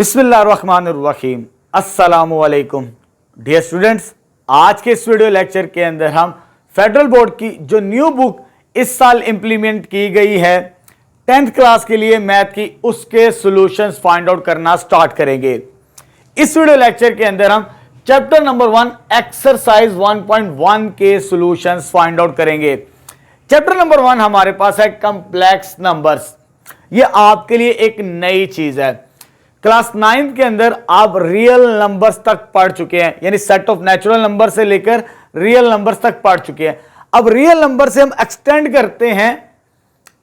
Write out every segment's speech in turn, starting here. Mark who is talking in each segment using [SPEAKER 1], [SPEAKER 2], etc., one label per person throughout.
[SPEAKER 1] बिस्मिल्लाहिर्रहमानिर्रहीम। अस्सलामुअलैकुम dear students, आज के इस वीडियो लेक्चर के अंदर हम फेडरल बोर्ड की जो न्यू बुक इस साल इंप्लीमेंट की गई है 10th क्लास के लिए मैथ की, उसके सॉल्यूशंस फाइंड आउट करना स्टार्ट करेंगे। इस वीडियो लेक्चर के अंदर हम चैप्टर नंबर 1 एक्सरसाइज 1.1 के सॉल्यूशंस फाइंड आउट करेंगे। चैप्टर नंबर 1 हमारे पास है कॉम्प्लेक्स नंबर्स। ये आपके लिए एक नई चीज है। क्लास 9 के अंदर आप रियल नंबर्स तक पढ़ चुके हैं, यानी सेट ऑफ नेचुरल नंबर से लेकर रियल नंबर्स तक पढ़ चुके हैं। अब रियल नंबर से हम एक्सटेंड करते हैं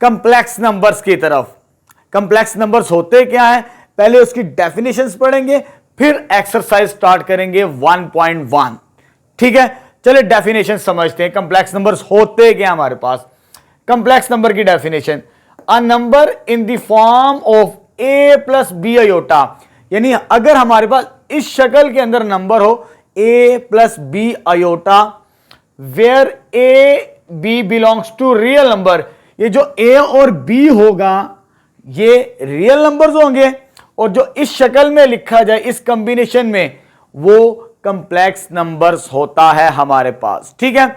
[SPEAKER 1] कॉम्प्लेक्स नंबर्स की तरफ। कॉम्प्लेक्स नंबर्स होते क्या है, पहले उसकी डेफिनेशंस पढ़ेंगे, फिर एक्सरसाइज स्टार्ट करेंगे 1.1। ठीक है, चलिए डेफिनेशन समझते हैं। कॉम्प्लेक्स नंबर्स होते क्या हमारे पास। कॉम्प्लेक्स नंबर की definition, a number in the form of a plus B iota, यानी अगर हमारे पास इस शक्ल के अंदर नंबर हो a plus B iota, where a b belongs to real number. ये जो a और b होगा ये रियल नंबर्स होंगे, और जो इस शक्ल में लिखा जाए इस कॉम्बिनेशन में वो कॉम्प्लेक्स नंबर्स होता है हमारे पास। ठीक है,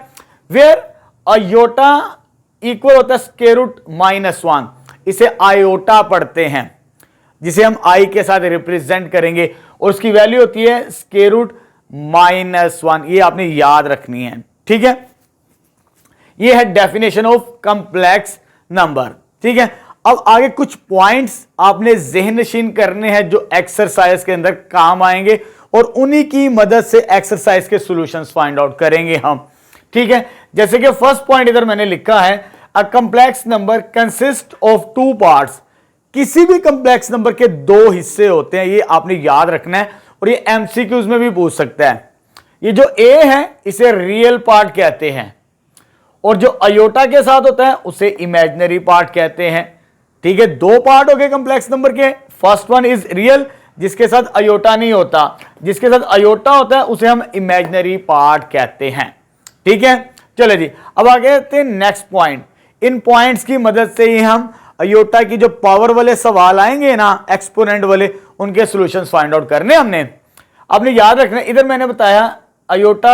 [SPEAKER 1] वेयर अयोटा इक्वल होता है स्क्वायर रूट -1, इसे आयोटा पढ़ते हैं, जिसे हम आई के साथ रिप्रेजेंट करेंगे, और उसकी वैल्यू होती है स्क्वायर रूट -1। ये आपने याद रखनी है। ठीक है, ये है डेफिनेशन ऑफ कॉम्प्लेक्स नंबर। ठीक है, अब आगे कुछ पॉइंट्स आपने ज़हननशीन करने हैं जो एक्सरसाइज के अंदर काम आएंगे, और उन्हीं की मदद से एक्सरसाइज के सॉल्यूशंस फाइंड आउट करेंगे हम। ठीक है, जैसे कि फर्स्ट पॉइंट इधर मैंने लिखा है, a complex number consist of 2 parts. किसी भी कॉम्प्लेक्स नंबर के 2 हिस्से होते हैं, ये आपने याद रखना है, और ये एमसीक्यूज में भी पूछ सकता है। ये जो ए है इसे रियल पार्ट कहते हैं, और जो अयोटा के साथ होता है उसे इमेजिनरी पार्ट कहते हैं। ठीक है, 2 पार्ट हो गए कॉम्प्लेक्स नंबर के। फर्स्ट वन इज रियल, जिसके साथ अयोटा नहीं होता, जिसके साथ अयोटा होता है उसे हम इमेजिनरी पार्ट कहते हैं। ठीक है, चलो जी, अब आगे आते हैं नेक्स्ट पॉइंट। इन पॉइंट्स की मदद से ही हम अयोटा की जो पावर वाले सवाल आएंगे ना, एक्सपोनेंट वाले, उनके सॉल्यूशंस फाइंड आउट करने हमने। आपने याद रखना, इधर मैंने बताया अयोटा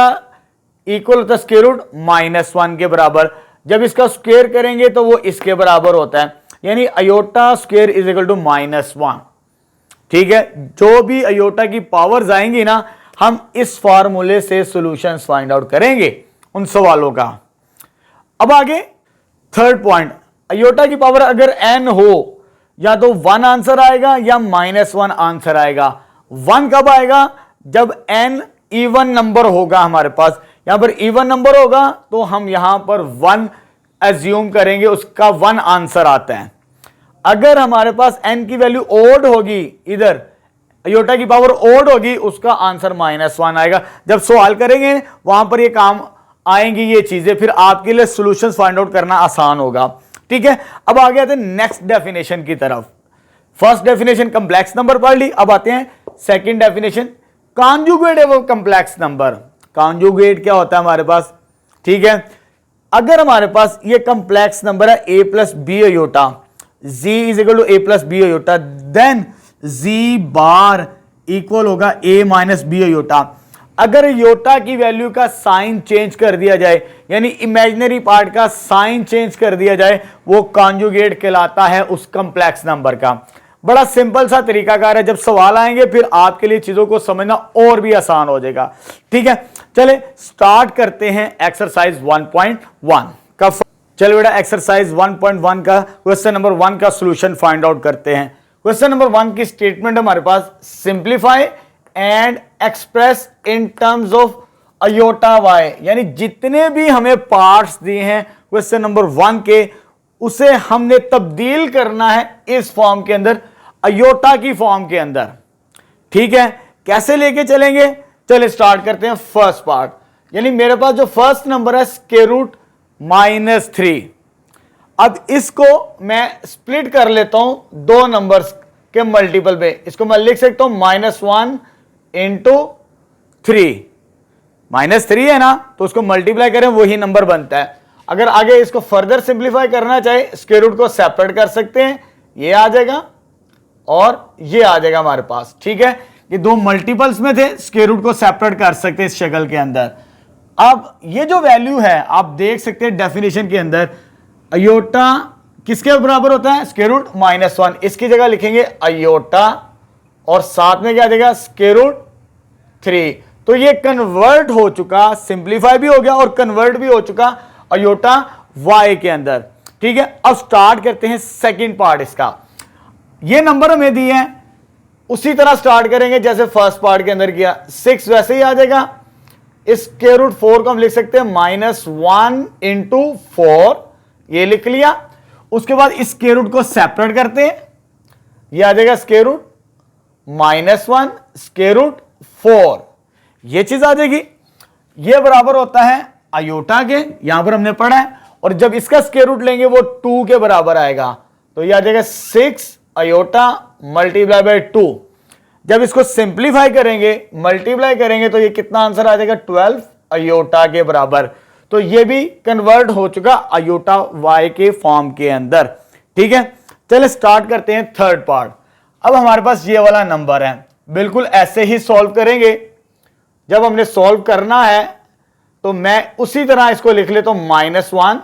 [SPEAKER 1] इक्वल होता है स्क्वायर रूट -1 के बराबर। जब इसका स्क्वायर करेंगे तो वो इसके बराबर होता है, यानी iota square is equal to -1। ठीक है, जो भी अयोटा की पावर्स आएंगी ना, हम इस फार्मूले से सॉल्यूशंस फाइंड आउट करेंगे उन सवालों का। अब आगे थर्ड पॉइंट, अयोटा की पावर अगर n हो, या तो 1 आंसर आएगा या -1 आंसर आएगा। 1 कब आएगा, जब n इवन नंबर होगा हमारे पास। यहां पर इवन नंबर होगा तो हम यहां पर 1 एज्यूम करेंगे, उसका 1 आंसर आता है। अगर हमारे पास n की वैल्यू ओड होगी, इधर अयोटा की पावर ओड होगी, उसका आंसर -1 आएगा। जब सवाल करेंगे वहां पर ये काम आएंगी ये चीजें, फिर आपके लिए सॉल्यूशंस फाइंड आउट करना आसान होगा। ठीक है, अब आगे आते हैं नेक्स्ट डेफिनेशन की तरफ। फर्स्ट डेफिनेशन कॉम्प्लेक्स नंबर पढ़ ली, अब आते हैं सेकंड डेफिनेशन, कॉन्जुगेट है वो कॉम्प्लेक्स नंबर। कॉन्जुगेट क्या होता है हमारे पास। ठीक है, अगर हमारे पास ये कॉम्प्लेक्स नंबर है a plus B iota, z is equal to a plus B iota, then z bar equal होगा a माइनस बी अयोटा। अगर योटा की वैल्यू का साइन चेंज कर दिया जाए, यानी इमेजिनरी पार्ट का साइन चेंज कर दिया जाए, वो कॉन्जुगेट कहलाता है उस कॉम्प्लेक्स नंबर का। बड़ा सिंपल सा तरीकाकार है, जब सवाल आएंगे फिर आपके लिए चीजों को समझना और भी आसान हो जाएगा। ठीक है, चले स्टार्ट करते हैं एक्सरसाइज 1.1 का। चलो बेटा, एक्सरसाइज 1.1 का क्वेश्चन नंबर 1 का सॉल्यूशन फाइंड आउट करते हैं। क्वेश्चन नंबर 1 की स्टेटमेंट हमारे पास, simplify and express in terms of iota y, यानी जितने भी हमें पार्ट्स दिए हैं क्वेश्चन नंबर 1 के, उसे हमने तब्दील करना है इस फॉर्म के अंदर, अयोटा की फॉर्म के अंदर। ठीक है, कैसे लेके चलेंगे, चलिए स्टार्ट करते हैं फर्स्ट पार्ट। यानी मेरे पास जो फर्स्ट नंबर है स्क्वायर रूट -3। अब इसको मैं स्प्लिट कर लेता हूं 2 नंबर्स के मल्टीपल पे। इसको मैं लिख सकता हूं -1 इंटू 3। -3 है ना, तो उसको मल्टीप्लाई करें वही नंबर बनता है। अगर आगे इसको फर्दर सिंप्लीफाई करना चाहे, स्क्वायर रूट को सेपरेट कर सकते हैं, ये आ जाएगा, और ये आ जाएगा हमारे पास। ठीक है, ये दो मल्टीपल्स में थे, स्क्वायर रूट को सेपरेट कर सकते हैं इस शक्ल के अंदर। अब ये जो वैल्यू है आप देख सकते हैं डेफिनेशन के अंदर, अयोटा किसके बराबर होता है, स्क्वायर रूट -1। इसकी जगह लिखेंगे अयोटा और साथ में क्या आ जाएगा, स्क्वायर रूट 3। तो ये कन्वर्ट हो चुका, सिंप्लीफाई भी हो गया और कन्वर्ट भी हो चुका अयोटा y के अंदर। ठीक है, अब स्टार्ट करते हैं सेकंड पार्ट इसका। ये नंबर हमें दिए हैं, उसी तरह स्टार्ट करेंगे जैसे फर्स्ट पार्ट के अंदर किया। 6 वैसे ही आ जाएगा, इस स्क्वायर रूट 4 को हम लिख सकते हैं -1 इंटू 4, ये लिख लिया। उसके बाद इस स्क्वायर रूट को सेपरेट करते हैं, ये आ जाएगा स्क्वायर रूट -1 स्क्वायर रूट 4, ये चीज आ जाएगी। ये बराबर होता है अयोटा के, यहां पर हमने पढ़ा है, और जब इसका स्क्वायर रूट लेंगे वो 2 के बराबर आएगा, तो ये आ जाएगा 6 अयोटा मल्टीप्लाई बाय 2। जब इसको सिंप्लीफाई करेंगे, मल्टीप्लाई करेंगे, तो ये कितना आंसर आ जाएगा, 12 अयोटा के बराबर। तो ये भी कन्वर्ट हो चुका अयोटा y के फॉर्म के अंदर। ठीक है, चलिए स्टार्ट करते हैं थर्ड पार्ट। अब हमारे पास ये वाला नंबर है, बिल्कुल ऐसे ही सॉल्व करेंगे। जब हमने सॉल्व करना है तो मैं उसी तरह इसको लिख लेता हूं -1,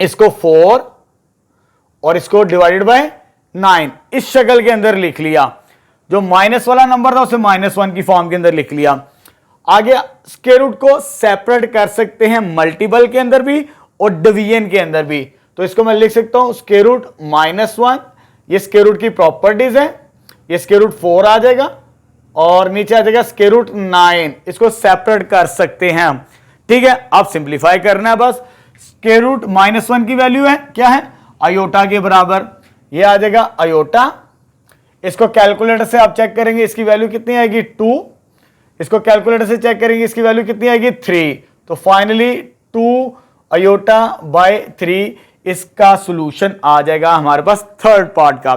[SPEAKER 1] इसको 4 और इसको डिवाइडेड बाय 9, इस शक्ल के अंदर लिख लिया। जो माइनस वाला नंबर था उसे -1 की फॉर्म के अंदर लिख लिया। आगे स्क्वायर रूट को सेपरेट कर सकते हैं मल्टीपल के अंदर भी और डिवीजन के अंदर भी। तो इसको मैं लिख सकता हूं स्क्वायर रूट -1, ये स्क्वायर रूट की प्रॉपर्टीज है, ये स्क्वायर रूट 4 आ जाएगा और नीचे आ जाएगा स्क्वायर रूट 9, इसको सेपरेट कर सकते हैं हम। ठीक है, अब सिंप्लीफाई करना है बस। स्क्वायर रूट -1 की वैल्यू है क्या है, अयोटा के बराबर, ये आ जाएगा अयोटा। इसको कैलकुलेटर से आप चेक करेंगे, इसकी वैल्यू कितनी आएगी, 2। इसको कैलकुलेटर से चेक करेंगे, इसकी वैल्यू कितनी आएगी, 3। तो फाइनली 2 अयोटा बाय 3 इसका सॉल्यूशन आ जाएगा हमारे पास थर्ड पार्ट का।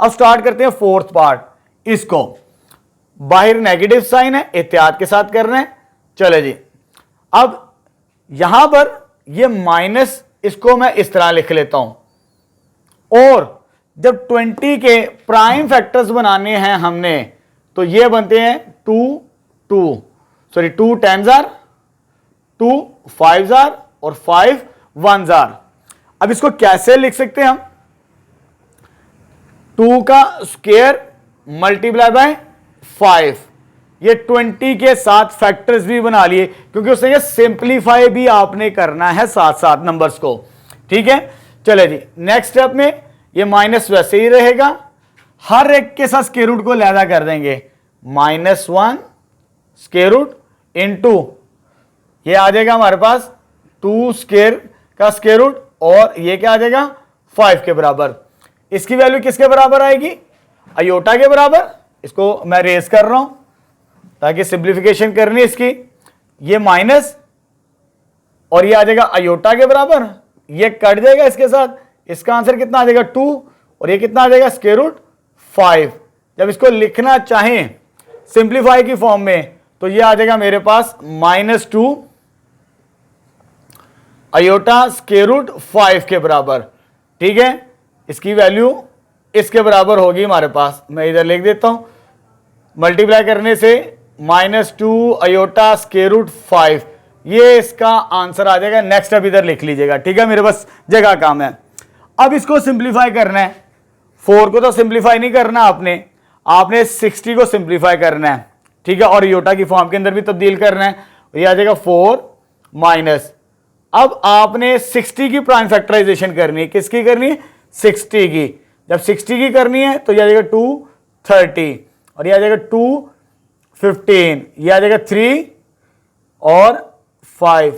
[SPEAKER 1] अब स्टार्ट करते हैं फोर्थ पार्ट। इसको बाहर नेगेटिव साइन है, एहतियात के साथ करना है। चले जी, अब यहां पर ये माइनस, इसको मैं इस तरह लिख लेता हूं, और जब 20 के प्राइम फैक्टर्स बनाने हैं हमने, तो ये बनते हैं 2 10s are, 2 5s are और 5 1s are। अब इसको कैसे लिख सकते हैं हम, 2 का स्क्वायर मल्टीप्लाई बाय 5, ये 20 के साथ फैक्टर्स भी बना लिए, क्योंकि उससे ये सिंप्लीफाई भी आपने करना है साथ साथ नंबर्स को। ठीक है, चले जी, नेक्स्ट स्टेप में ये माइनस वैसे ही रहेगा, हर एक के साथ स्क्वायर रूट को लैदा कर देंगे, -1 स्क्वायर रूट इंटू, ये आ जाएगा हमारे पास 2 स्क्वायर का स्क्वायर रूट, और ये क्या आ जाएगा 5 के बराबर। इसकी वैल्यू किसके बराबर आएगी, अयोटा के बराबर। इसको मैं रेस कर रहा हूं ताकि सिंप्लीफिकेशन करनी इसकी। ये माइनस और ये आ जाएगा अयोटा के बराबर, ये कट जाएगा इसके साथ, इसका आंसर कितना आ जाएगा 2, और ये कितना आ जाएगा स्क्वायर रूट 5। जब इसको लिखना चाहें सिंप्लीफाई की फॉर्म में, तो ये आ जाएगा मेरे पास -2 अयोटा स्क्वायर रूट 5 के बराबर। ठीक है, इसकी वैल्यू इसके बराबर होगी हमारे पास, मैं इधर लिख देता हूं, मल्टीप्लाई करने से -2 अयोटा स्क्वायर रूट 5, ये इसका आंसर आ जाएगा। नेक्स्ट अब इधर लिख लीजिएगा। ठीक है, मेरे पास जगह काम है। अब इसको सिंप्लीफाई करना है, 4 को तो सिंप्लीफाई नहीं करना आपने 60 को सिंप्लीफाई करना है। ठीक है, और अयोटा की फॉर्म के अंदर भी तब्दील करना है, ये आ जाएगा 4 माइनस। अब आपने 60 की प्राइम फैक्टराइजेशन करनी है, किसकी करनी है, 60 की। जब 60 की करनी है तो ये आ जाएगा 230, और ये आ जाएगा 215, ये आ जाएगा 3 और 5,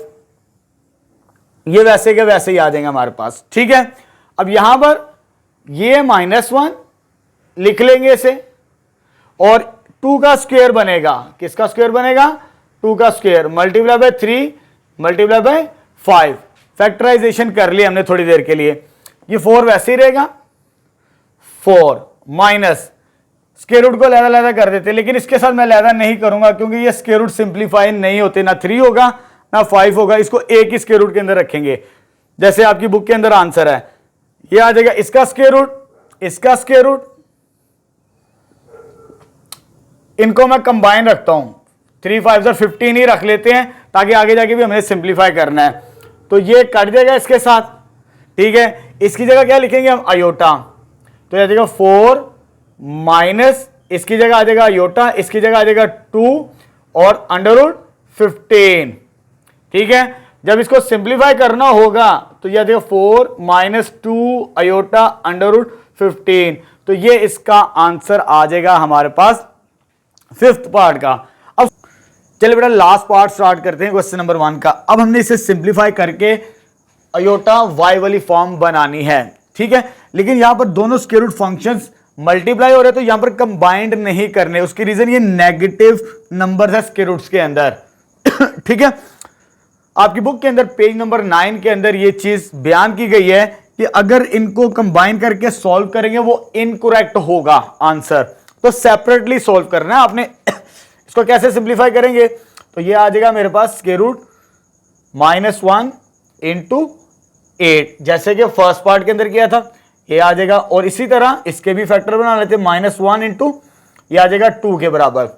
[SPEAKER 1] ये वैसे के वैसे ही आ जाएंगे हमारे पास। ठीक है, अब यहां पर ये -1 लिख लेंगे इसे, और 2 का स्क्वायर बनेगा, किसका स्क्वायर बनेगा, 2 का square multiply by 3 multiply by 5। Factorisation कर लिया हमने थोड़ी देर के लिए। ये 4 वैसे ही रहेगा, 4 माइनस स्क्वायर रूट को लैदा कर देते, लेकिन इसके साथ मैं लैदा नहीं करूंगा क्योंकि ये स्क्वायर रूट सिंप्लीफाई नहीं होते, ना 3 होगा ना 5 होगा, इसको एक ही स्क्वायर रूट के अंदर रखेंगे। जैसे आपकी बुक के अंदर आंसर है, ये आ जाएगा इसका स्क्वायर रूट, इसका स्क्वायर रूट इनको मैं कंबाइन रखता हूं, 3 5 15 ही रख लेते हैं ताकि आगे जाके भी हमें सिंप्लीफाई करना है। तो ये कट देगा इसके साथ, ठीक है। इसकी जगह क्या लिखेंगे हम, अयोटा। तो आ जाएगा 4 माइनस, इसकी जगह आ जाएगा अयोटा, इसकी जगह आ जाएगा 2 और √15, ठीक है। जब इसको सिंप्लीफाई करना होगा तो यह देखो 4 माइनस 2 अयोटा √15, तो ये इसका आंसर आ जाएगा हमारे पास 5th पार्ट का। अब चलिए बेटा लास्ट पार्ट स्टार्ट करते हैं क्वेश्चन नंबर 1 का। अब हमने इसे सिंप्लीफाई करके अयोटा y वाली फॉर्म बनानी है, ठीक है। लेकिन यहां पर दोनों स्क्वायर रूट फंक्शंस मल्टीप्लाई हो रहे हैं, तो यहां पर कंबाइंड नहीं करने। उसकी रीजन ये नेगेटिव नंबर है स्क्वायर रूट्स के अंदर ठीक है। आपकी बुक के अंदर पेज नंबर 9 के अंदर ये चीज बयान की गई है कि अगर इनको कंबाइन करके सॉल्व करेंगे वो इनकरेक्ट होगा आंसर, तो सेपरेटली सॉल्व करना है आपने। इसको कैसे सिंप्लीफाई करेंगे, तो ये आ जाएगा मेरे पास स्क्वायर रूट -1 × 8, जैसे कि फर्स्ट पार्ट के अंदर किया था, ये आ जाएगा। और इसी तरह इसके भी फैक्टर बना लेते हैं, -1 × ये आ जाएगा 2 के बराबर।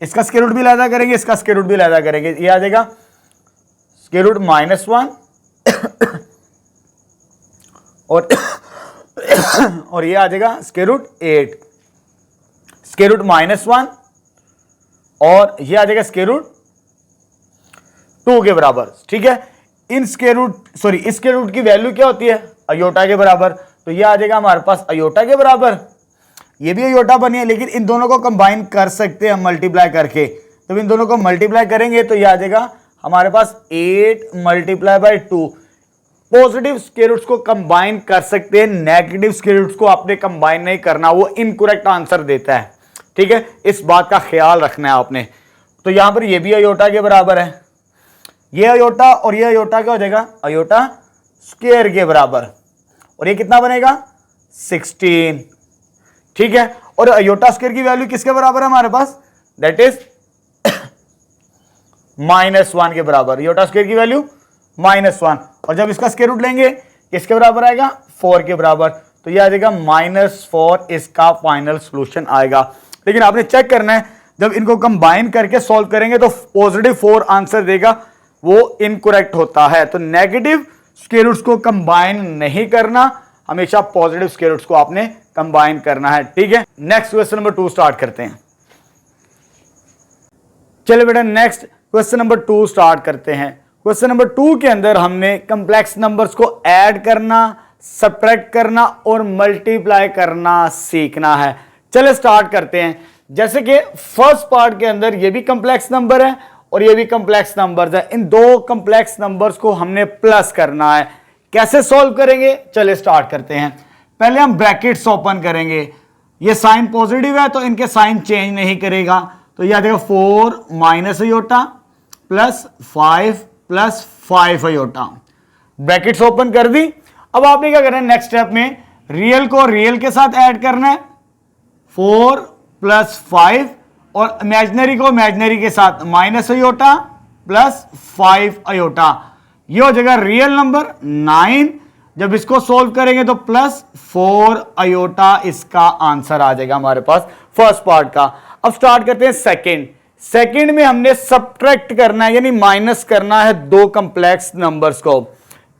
[SPEAKER 1] इसका स्क्वायर रूट भी लैदा करेंगे, इसका स्क्वायर रूट भी लैदा करेंगे, ये आ जाएगा स्क्वायर रूट -1 और ये आ जाएगा स्क्वायर रूट 8, स्क्वायर रूट -1 और ये आ जाएगा स्क्वायर रूट 2 के बराबर, ठीक है। इन स्क्वायर रूट की वैल्यू क्या होती है, अयोटा के बराबर, तो ये आ जाएगा हमारे पास अयोटा के बराबर। ये भी अयोटा बनी है, लेकिन इन दोनों को कंबाइन कर सकते हैं मल्टीप्लाई करके। तो इन दोनों को मल्टीप्लाई करेंगे तो ये आ जाएगा हमारे पास 8 × 2। पॉजिटिव स्क्वायर रूट्स को कंबाइन कर सकते हैं, नेगेटिव स्क्वायर रूट्स को आपने कंबाइन नहीं करना, वो इनकरेक्ट आंसर देता है, ठीक है। इस बात का ख्याल रखना है आपने। तो यहां पर ये भी अयोटा के बराबर है, ये अयोटा और ये अयोटा क्या हो जाएगा, अयोटा स्क्वायर के बराबर, और ये कितना बनेगा 16, ठीक है। और अयोटा स्क्वायर की वैल्यू किसके बराबर है हमारे पास, दैट इज -1 के बराबर। अयोटा स्क्वायर की वैल्यू -1, और जब इसका स्क्वायर रूट लेंगे किसके बराबर आएगा, 4 के बराबर। तो ये आ जाएगा -4 इसका फाइनल सोल्यूशन आएगा। लेकिन आपने चेक करना है, जब इनको कंबाइन करके सॉल्व करेंगे तो +4 आंसर देगा, वो इनकरेक्ट होता है। तो नेगेटिव स्क्वायर रूट्स को कंबाइन नहीं करना, हमेशा पॉजिटिव स्क्वायर रूट्स को आपने कंबाइन करना है, ठीक है। नेक्स्ट क्वेश्चन नंबर 2 स्टार्ट करते हैं। चलिए बेटा नेक्स्ट क्वेश्चन नंबर 2 स्टार्ट करते हैं। क्वेश्चन नंबर 2 के अंदर हमने कंप्लेक्स नंबर्स को ऐड करना, सब्ट्रैक्ट करना और मल्टीप्लाई करना सीखना है। चलिए स्टार्ट करते हैं। जैसे कि फर्स्ट पार्ट के अंदर ये भी कंप्लेक्स नंबर है और ये भी कंप्लेक्स नंबर्स है, इन दो कंप्लेक्स नंबर्स को हमने प्लस करना है। कैसे सॉल्व करेंगे, चलिए स्टार्ट करते हैं। पहले हम ब्रैकेट्स ओपन करेंगे, ये साइन पॉजिटिव है तो इनके साइन चेंज नहीं करेगा, तो ये आ जाएगा 4 minus iota plus 5 iota. Brackets open कर दी। अब आपने क्या करना है, नेक्स्ट स्टेप में रियल को रियल के साथ ऐड करना है, 4 + 5, और इमेजिनरी को इमेजिनरी के साथ माइनस अयोटा प्लस 5 अयोटा। ये हो जाएगा रियल नंबर 9। जब इसको सोल्व करेंगे तो +4 अयोटा इसका आंसर आ जाएगा हमारे पास फर्स्ट पार्ट का। अब स्टार्ट करते हैं सेकंड में हमने सब्ट्रैक्ट करना है, यानी माइनस करना है दो कंप्लेक्स नंबर्स को।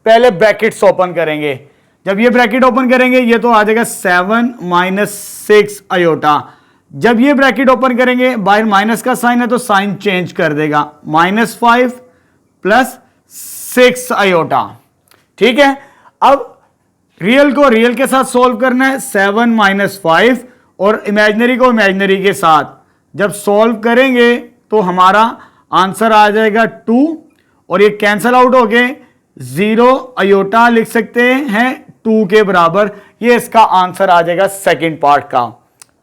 [SPEAKER 1] पहले ब्रैकेट्स ओपन करेंगे। जब ये ब्रैकेट ओपन करेंगे ये तो आ जाएगा 7 - 6 अयोटा। जब ये ब्रैकेट ओपन करेंगे, बाहर माइनस का साइन है तो साइन चेंज कर देगा, -5 + 6 अयोटा, ठीक है। अब रियल को रियल के साथ सोल्व करना है, 7 - 5, और इमेजिनरी को इमेजिनरी के साथ जब सोल्व करेंगे तो हमारा आंसर आ जाएगा 2, और ये कैंसल आउट हो गए, 0 अयोटा लिख सकते हैं 2 के बराबर। ये इसका आंसर आ जाएगा सेकंड पार्ट का,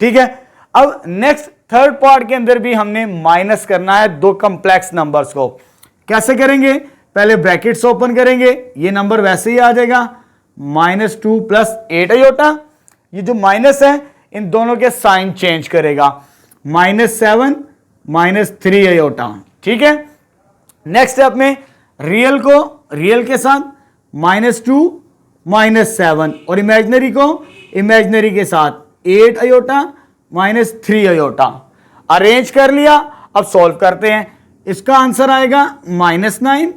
[SPEAKER 1] ठीक है। अब नेक्स्ट थर्ड पार्ट के अंदर भी हमने माइनस करना है दो कंप्लेक्स नंबर्स को। कैसे करेंगे, पहले ब्रैकेट्स ओपन करेंगे, ये नंबर वैसे ही आ जाएगा -2 + 8 अयोटा। ये जो माइनस है इन दोनों के साइन चेंज करेगा, -7 - 3 अयोटा, ठीक है। नेक्स्ट स्टेप में रियल को रियल के साथ -2 - 7, और इमेजिनरी को इमेजिनरी के साथ 8 अयोटा -3 अयोटा। अरेंज कर लिया, अब सॉल्व करते हैं। इसका आंसर आएगा -9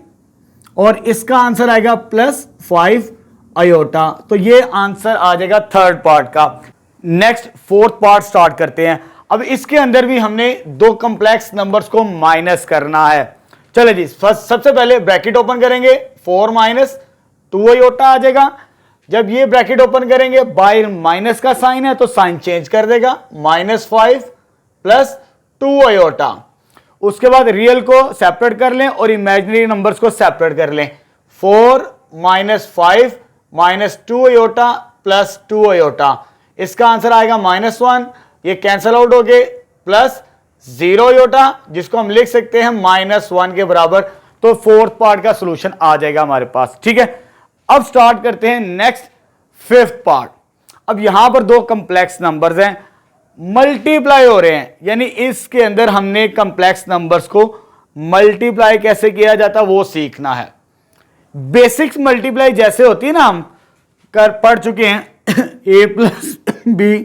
[SPEAKER 1] और इसका आंसर आएगा +5 आयोटा। तो ये आंसर आ जाएगा थर्ड पार्ट का। नेक्स्ट फोर्थ पार्ट स्टार्ट करते हैं। अब इसके अंदर भी हमने दो कॉम्प्लेक्स नंबर्स को माइनस करना है। चले जी, सबसे पहले ब्रैकेट ओपन करेंगे, 4 - 2 आयोटा आ जाएगा। जब ये ब्रैकेट ओपन करेंगे, बाय माइनस का साइन है तो साइन चेंज कर देगा, -5 + 2 आयोटा। उसके बाद रियल को सेपरेट कर लें और इमेजिनरी नंबर्स को सेपरेट कर लें। 4 - 5 - 2 आयोटा + 2 आयोटा। इसका आंसर आएगा -1। ये कैंसल आउट हो गए, +0 आयोटा, जिसको हम लिख सकते हैं -1 के बराबर। तो फोर्थ पार्ट का सॉल्यूशन आ जाएगा हमारे पास। ठीक है, अब स्टार्ट करते हैं नेक्स्ट फिफ्थ पार्ट। अब यहां पर दो कॉम्प्लेक्स नंबर्स हैं, मल्टीप्लाई हो रहे हैं, यानी इसके अंदर हमने कॉम्प्लेक्स नंबर्स को मल्टीप्लाई कैसे किया जाता है वो सीखना है। बेसिक्स मल्टीप्लाई जैसे होती है ना, हम पढ़ चुके हैं, a + b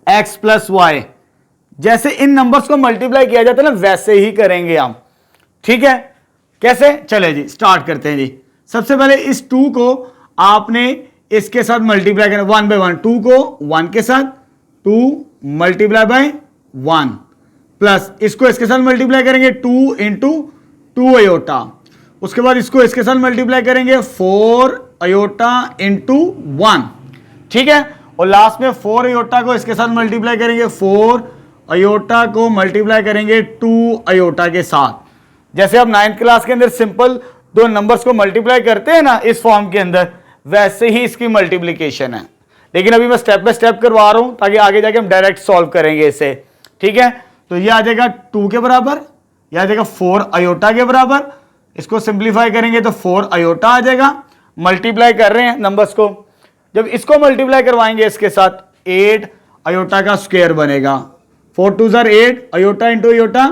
[SPEAKER 1] x + y, जैसे इन नंबर्स को मल्टीप्लाई किया जाता है ना, वैसे ही करेंगे हम। ठीक है, कैसे? चले जी स्टार्ट करते हैं जी। सबसे पहले इस 2 को आपने इसके साथ मल्टीप्लाई करना 1 / 1, 2 को 1 के साथ, 2 × 1 प्लस इसको इसके साथ मल्टीप्लाई करेंगे 2 × 2 आयोटा। उसके बाद इसको इसके साथ मल्टीप्लाई करेंगे 4 आयोटा × 1। ठीक है, और लास्ट में 4 आयोटा को इसके साथ मल्टीप्लाई करेंगे, 4 आयोटा को मल्टीप्लाई करेंगे 2 आयोटा के साथ। जैसे आप 9th क्लास के अंदर सिंपल दो नंबर्स को मल्टीप्लाई करते हैं ना इस फॉर्म के अंदर, वैसे ही इसकी मल्टीप्लिकेशन है। लेकिन अभी मैं स्टेप बाय स्टेप करवा रहा हूं ताकि आगे जाके हम डायरेक्ट सॉल्व करेंगे इसे। ठीक है, तो ये आ जाएगा 2 के बराबर, यह आ जाएगा 4 आयोटा के बराबर। इसको सिंप्लीफाई करेंगे तो 4 आयोटा आ जाएगा। मल्टीप्लाई कर रहे हैं नंबर्स को, जब इसको मल्टीप्लाई करवाएंगे इसके साथ 8 आयोटा का स्क्वायर बनेगा, 4 × 2 = 8 आयोटा × आयोटा,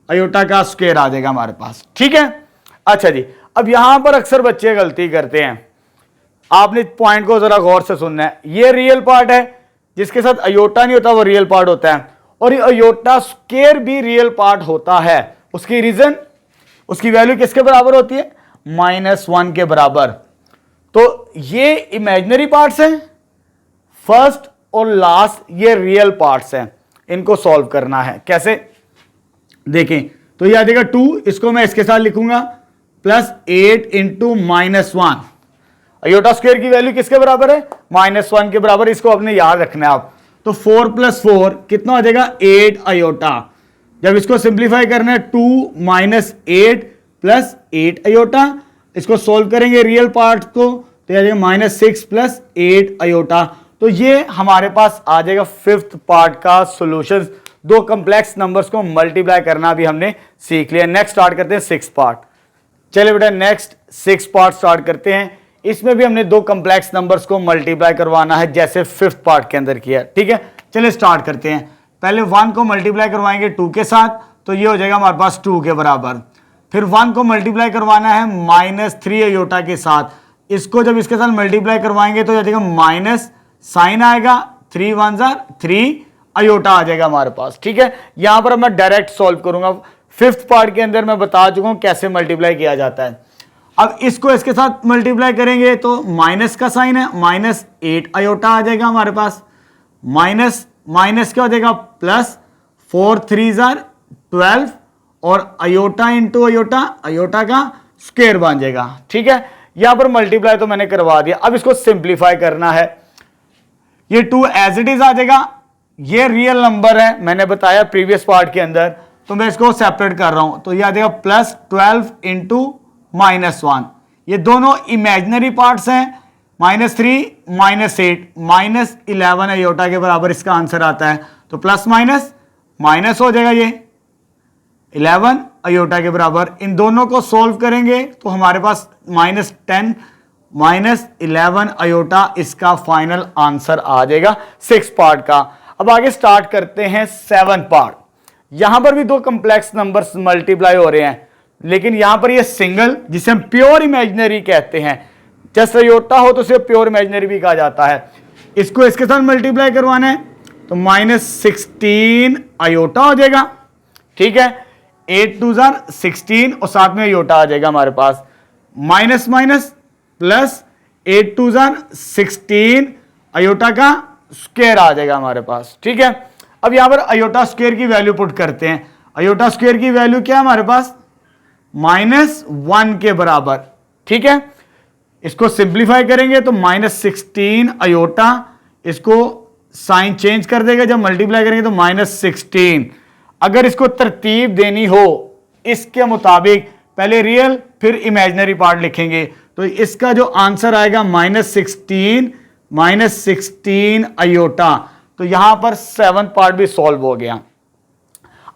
[SPEAKER 1] आयोटा का स्क्वायर आ जाएगा हमारे पास। ठीक है, अच्छा जी, अब यहां पर अक्सर बच्चे गलती करते हैं, आपने पॉइंट को जरा गौर से सुनना है। ये रियल पार्ट है, जिसके साथ आयोटा नहीं होता वो रियल पार्ट होता है, और ये आयोटा स्क्वायर भी रियल पार्ट होता है। उसकी रीजन, उसकी वैल्यू किसके बराबर होती है? -1 के बराबर। तो ये इमेजिनरी पार्ट्स हैं, फर्स्ट और लास्ट ये रियल पार्ट्स हैं। इनको सॉल्व करना है कैसे, देखें। तो ये आ जाएगा 2, इसको मैं इसके साथ लिखूंगा +8 × -1। आयोटा स्क्वायर की वैल्यू किसके बराबर है? -1 के बराबर। इसको अपने याद रखना है आप। तो 4 + 4 कितना हो जाएगा? 8 आयोटा। जब इसको सिंप्लीफाई करना है 2 - 8 + 8 आयोटा, इसको सोल्व करेंगे रियल पार्ट को तो आ जाएगा -6 + 8 आयोटा। तो ये हमारे पास आ जाएगा फिफ्थ पार्ट का सॉल्यूशन। दो कॉम्प्लेक्स नंबर्स को मल्टीप्लाई करना भी हमने सीख लिया। नेक्स्ट स्टार्ट करते हैं सिक्स पार्ट। चलिए बेटा नेक्स्ट सिक्स पार्ट स्टार्ट करते हैं। इसमें भी हमने दो कॉम्प्लेक्स नंबर्स को मल्टीप्लाई करवाना है जैसे फिफ्थ पार्ट के अंदर किया। ठीक है, चलिए स्टार्ट करते हैं। पहले 1 को मल्टीप्लाई करवाएंगे 2 के साथ, तो ये हो जाएगा हमारे पास 2 के बराबर। फिर 1 को मल्टीप्लाई करवाना है -3 आयोटा के साथ। इसको जब इसके साथ मल्टीप्लाई करवाएंगे तो जाएगा माइनस साइन आएगा, 3 × 1 = 3 आयोटा आ जाएगा हमारे पास। ठीक है, यहां पर मैं डायरेक्ट सॉल्व करूंगा। फिफ्थ पार्ट के अंदर मैं बता चुका हूं कैसे मल्टीप्लाई किया जाता है। अब इसको इसके साथ मल्टीप्लाई करेंगे तो माइनस का साइन है, -8 आयोटा आ जाएगा हमारे पास। माइनस माइनस क्या हो जाएगा +4 × 3 = 12 और आयोटा × आयोटा, आयोटा का स्क्वायर बन जाएगा। ठीक है, यहां पर मल्टीप्लाई तो मैंने करवा दिया। अब इसको सिंप्लीफाई करना है। ये 2 एज इट इज आ जाएगा। ये रियल नंबर है, मैंने बताया प्रीवियस पार्ट के अंदर, तो मैं इसको सेपरेट कर रहा हूं। तो ये आ जाएगा +12 × -1। ये दोनों इमेजिनरी पार्ट्स हैं। -3 -8 -11 आयोटा के बराबर इसका आंसर आता है। तो प्लस माइनस माइनस हो जाएगा, ये 11 आयोटा के बराबर। इन दोनों को सोल्व करेंगे तो हमारे पास -10 -11 आयोटा इसका फाइनल आंसर आ जाएगा सिक्स पार्ट का। अब आगे स्टार्ट करते हैं सेवन पार्ट। यहां पर भी दो कॉम्प्लेक्स नंबर्स मल्टीप्लाई हो रहे हैं, लेकिन यहां पर ये सिंगल, जिसे हम प्योर इमेजिनरी कहते हैं, जैसे आयोटा हो तो उसे प्योर इमेजिनरी भी कहा जाता है। इसको इसके साथ मल्टीप्लाई करवाना है तो -16 अयोटा हो जाएगा। ठीक है, 8 2 16 और साथ में अयोटा आ जाएगा हमारे पास, माइनस माइनस प्लस 8 2 16 अयोटा का स्क्वायर आ जाएगा हमारे पास। ठीक है, अब यहां पर अयोटा स्क्वायर की वैल्यू पुट करते हैं। अयोटा स्क्वायर की वैल्यू क्या है हमारे पास, -1 के बराबर। ठीक है, इसको सिंप्लीफाई करेंगे तो -16 अयोटा, इसको साइन चेंज कर देगा, जब मल्टीप्लाई करेंगे तो -16। अगर इसको तरतीब देनी हो इसके मुताबिक, पहले रियल फिर इमेजिनरी पार्ट लिखेंगे, तो इसका जो आंसर आएगा -16 अयोटा। तो यहां पर 7th पार्ट भी सॉल्व हो गया।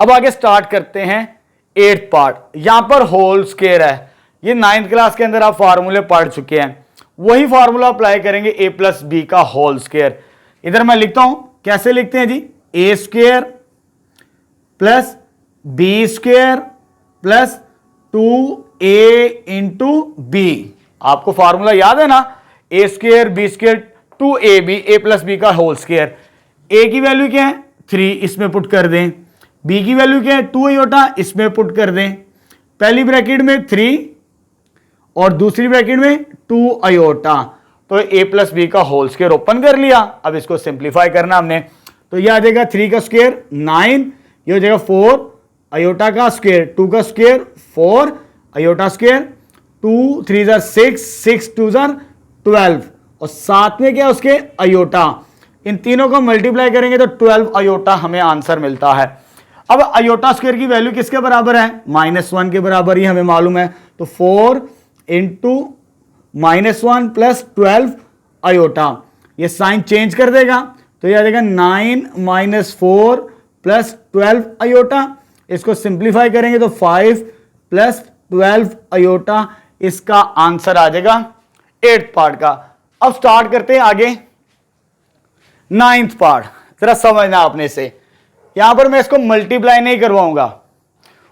[SPEAKER 1] अब आगे स्टार्ट करते हैं 8th पार्ट। यहां पर होल स्क्वायर है, ये 9th क्लास के अंदर आप फार्मूले पढ़ चुके हैं, वही फार्मूला अप्लाई करेंगे a प्लस बी का होल स्क्वायर। इधर मैं लिखता हूं, कैसे लिखते हैं जी, a square plus b square plus 2a into b. आपको फार्मूला याद है ना, a square b square 2ab, a plus b का होल स्क्वायर। a की वैल्यू क्या है 3, इसमें पुट कर दें। b की वैल्यू क्या है 2 अयोटा, इसमें पुट कर दें। पहली ब्रैकेट में 3 और दूसरी ब्रैकेट में 2 अयोटा, तो a प्लस बी का होल स्क्वायर ओपन कर लिया। अब इसको सिंप्लीफाई करना हमने, तो यह आ जाएगा 3 का स्क्वायर 9, ये हो जाएगा 4 अयोटा का स्क्वायर, 2 का स्क्वायर 4 अयोटा स्क्वायर, 2 3 6, 6 2 12 और साथ में क्या उसके अयोटा। इन तीनों को मल्टीप्लाई करेंगे तो 12 अयोटा हमें आंसर मिलता है। अब अयोटा स्क्वायर की वैल्यू किसके बराबर है, -1 के बराबर ही हमें मालूम है, तो 4 इंटू -1 प्लस 12 अयोटा, ये साइन चेंज कर देगा, तो यह आ जाएगा 9 - 4 प्लस 12 अयोटा। इसको सिंप्लीफाई करेंगे तो 5 प्लस 12 अयोटा, इसका आंसर आ जाएगा 8th पार्ट का। अब स्टार्ट करते हैं आगे 9th पार्ट। जरा समझना आपने से, यहां पर मैं इसको मल्टीप्लाई नहीं करवाऊंगा,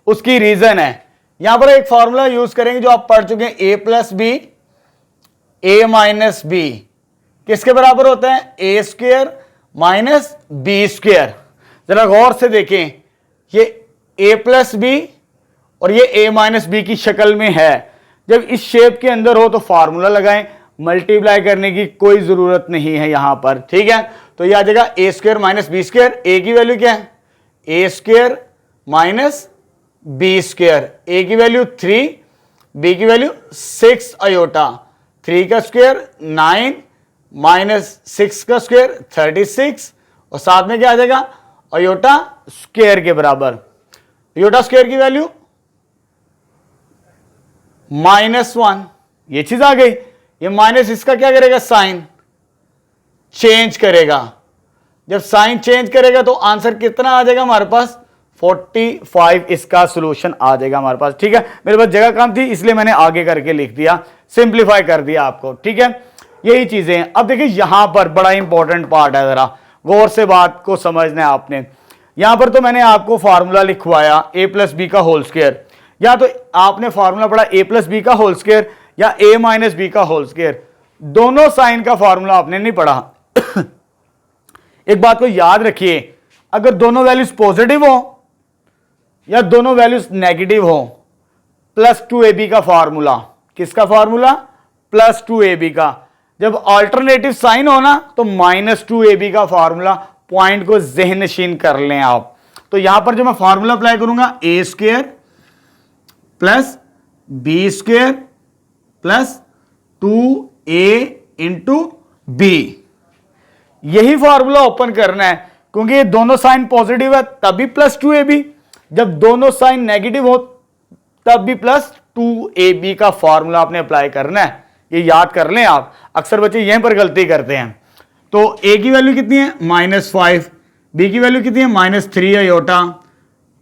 [SPEAKER 1] उसकी रीजन है, यहां पर एक फॉर्मूला यूज करेंगे जो आप पढ़ चुके हैं, a plus B a minus B किसके बराबर होता है, A square minus B square. जरा गौर से देखें, ये a प्लस बी और ये a माइनस बी की शक्ल में है। जब इस शेप के अंदर हो तो फार्मूला लगाएं, मल्टीप्लाई करने की कोई जरूरत नहीं है यहां पर। ठीक है, तो यह आ जाएगा ए square minus B square. A की वैल्यू क्या है, A square minus B square, A की वैल्यू 3, बी की वैल्यू 6 अयोटा, 3 का स्क्वायर 9 माइनस 6 का स्क्वायर 36 और साथ में क्या आ जाएगा अयोटा स्क्वायर के बराबर। अयोटा स्क्वायर की वैल्यू -1, ये चीज आ गई। ये माइनस इसका क्या करेगा, साइन चेंज करेगा। जब साइन चेंज करेगा तो आंसर कितना आ जाएगा हमारे पास, 45 इसका सॉल्यूशन आ जाएगा हमारे पास। ठीक है, मेरे पास जगह कम थी इसलिए मैंने आगे करके लिख दिया, सिंप्लीफाई कर दिया आपको। ठीक है, यही चीजें हैं। अब देखिए यहां पर बड़ा इंपॉर्टेंट पार्ट है, जरा गौर से बात को समझना है आपने। यहां पर तो मैंने आपको फार्मूला लिखवाया a प्लस बी का होल स्क्वायर, या तो आपने फार्मूला पढ़ा a प्लस बी का होल स्क्वायर या a माइनस बी का होल स्क्वायर, दोनों साइन का फार्मूला आपने नहीं पढ़ा। एक बात को याद रखिए, अगर दोनों वैल्यूज पॉजिटिव हो या दोनों वैल्यूज नेगेटिव हो, +2ab का फार्मूला, किसका फार्मूला, +2ab का। जब अल्टरनेटिव साइन हो ना तो -2ab का फार्मूला, पॉइंट को ज़हन नशीन कर लें आप। तो यहां पर जो मैं फार्मूला अप्लाई करूंगा, a square plus b square plus 2a into b, यही फॉर्मूला ओपन करना है, क्योंकि ये दोनों साइन पॉजिटिव है तभी +2ab, जब दोनों साइन नेगेटिव हो तब भी +2ab का फॉर्मूला आपने अप्लाई करना है। ये याद कर लें आप, अक्सर बच्चे यहीं पर गलती करते हैं। तो a की वैल्यू कितनी है, -5, b की वैल्यू कितनी है, -3 अयोटा,